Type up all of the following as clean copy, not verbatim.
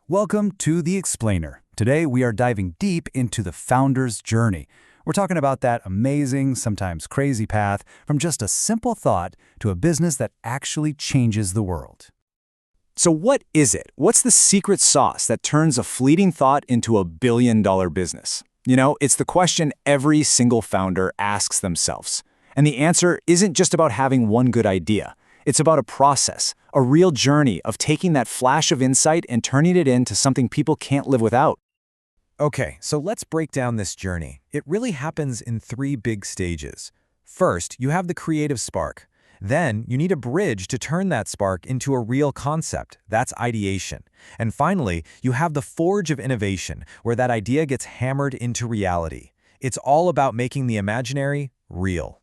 Welcome to The Explainer. Today we are diving deep into the founder's journey. We're talking about that amazing, sometimes crazy path from just a simple thought to a business that actually changes the world. So what is it? What's the secret sauce that turns a fleeting thought into a billion-dollar business? It's the question every single founder asks themselves. And the answer isn't just about having one good idea. It's about a process, a real journey of taking that flash of insight and turning it into something people can't live without. Okay, so let's break down this journey. It really happens in three big stages. First, you have the creative spark. Then, you need a bridge to turn that spark into a real concept. That's ideation. And finally, you have the forge of innovation, where that idea gets hammered into reality. It's all about making the imaginary real.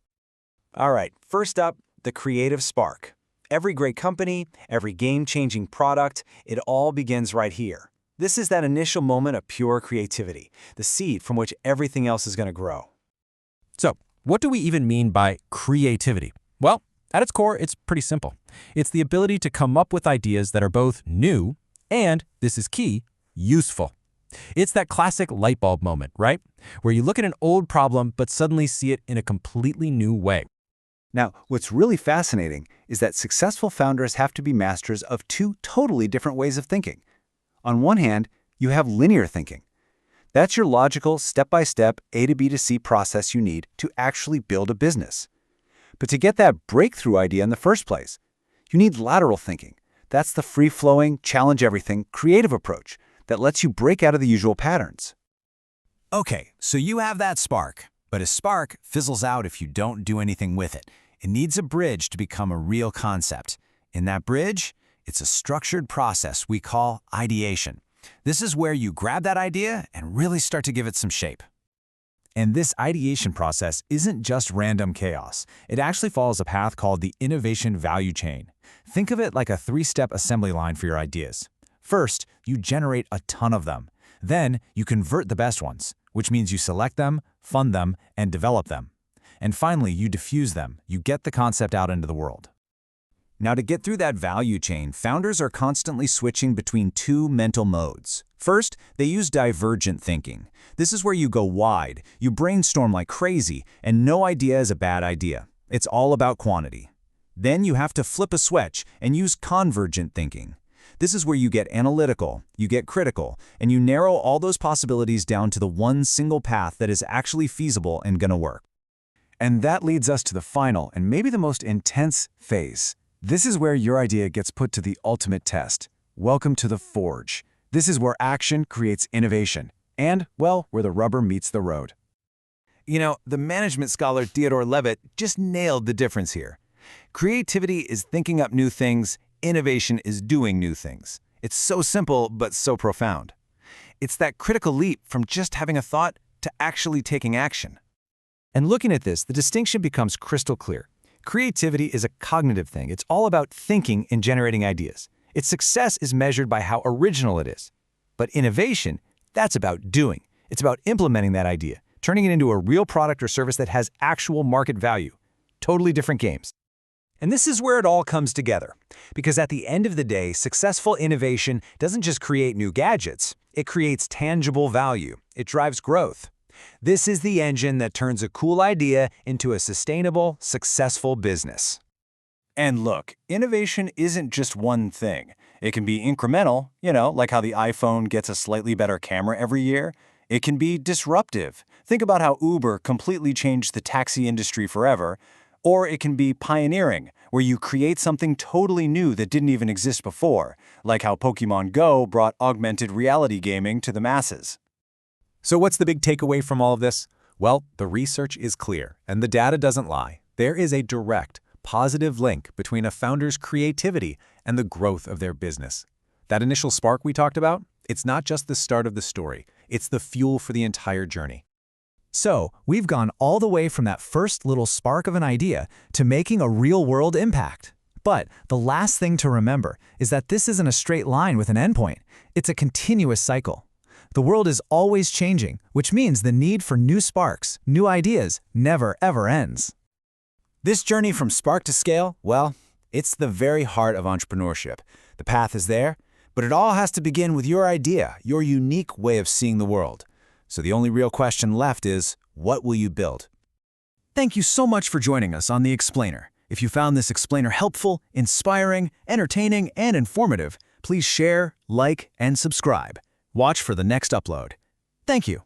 All right, first up, the creative spark. Every great company, every game-changing product, it all begins right here. This is that initial moment of pure creativity, the seed from which everything else is going to grow. So, what do we even mean by creativity? Well, at its core, it's pretty simple. It's the ability to come up with ideas that are both new and, this is key, useful. It's that classic light bulb moment, right? Where you look at an old problem but suddenly see it in a completely new way. Now, what's really fascinating is that successful founders have to be masters of two totally different ways of thinking. On one hand, you have linear thinking. That's your logical, step-by-step A to B to C process you need to actually build a business. But to get that breakthrough idea in the first place, you need lateral thinking. That's the free-flowing, challenge-everything, creative approach that lets you break out of the usual patterns. Okay, so you have that spark, but a spark fizzles out if you don't do anything with it. It needs a bridge to become a real concept. In that bridge, it's a structured process we call ideation. This is where you grab that idea and really start to give it some shape. And this ideation process isn't just random chaos. It actually follows a path called the innovation value chain. Think of it like a three-step assembly line for your ideas. First, you generate a ton of them. Then, you convert the best ones, which means you select them, fund them, and develop them. And finally, you diffuse them. You get the concept out into the world. Now, to get through that value chain, founders are constantly switching between two mental modes. First, they use divergent thinking. This is where you go wide, you brainstorm like crazy, and no idea is a bad idea. It's all about quantity. Then you have to flip a switch and use convergent thinking. This is where you get analytical, you get critical, and you narrow all those possibilities down to the one single path that is actually feasible and gonna work. And that leads us to the final and maybe the most intense phase. This is where your idea gets put to the ultimate test. Welcome to the forge. This is where action creates innovation. And, well, where the rubber meets the road. The management scholar Theodore Levitt just nailed the difference here. Creativity is thinking up new things, innovation is doing new things. It's so simple, but so profound. It's that critical leap from just having a thought to actually taking action. And looking at this, the distinction becomes crystal clear. Creativity is a cognitive thing. It's all about thinking and generating ideas. Its success is measured by how original it is. But innovation, that's about doing. It's about implementing that idea, turning it into a real product or service that has actual market value. Totally different games. And this is where it all comes together. Because at the end of the day, successful innovation doesn't just create new gadgets. It creates tangible value. It drives growth. This is the engine that turns a cool idea into a sustainable, successful business. And look, innovation isn't just one thing. It can be incremental, like how the iPhone gets a slightly better camera every year. It can be disruptive. Think about how Uber completely changed the taxi industry forever. Or it can be pioneering, where you create something totally new that didn't even exist before, like how Pokemon Go brought augmented reality gaming to the masses. So what's the big takeaway from all of this? Well, the research is clear, and the data doesn't lie. There is a direct, positive link between a founder's creativity and the growth of their business. That initial spark we talked about, it's not just the start of the story. It's the fuel for the entire journey. So, we've gone all the way from that first little spark of an idea to making a real-world impact. But the last thing to remember is that this isn't a straight line with an endpoint. It's a continuous cycle. The world is always changing, which means the need for new sparks, new ideas, never ever ends. This journey from spark to scale, well, it's the very heart of entrepreneurship. The path is there, But it all has to begin with your idea, your unique way of seeing the world. So the only real question left is, what will you build? Thank you so much for joining us on The Explainer. If you found this explainer helpful, inspiring, entertaining, and informative, please share, like, and subscribe. Watch for the next upload. Thank you.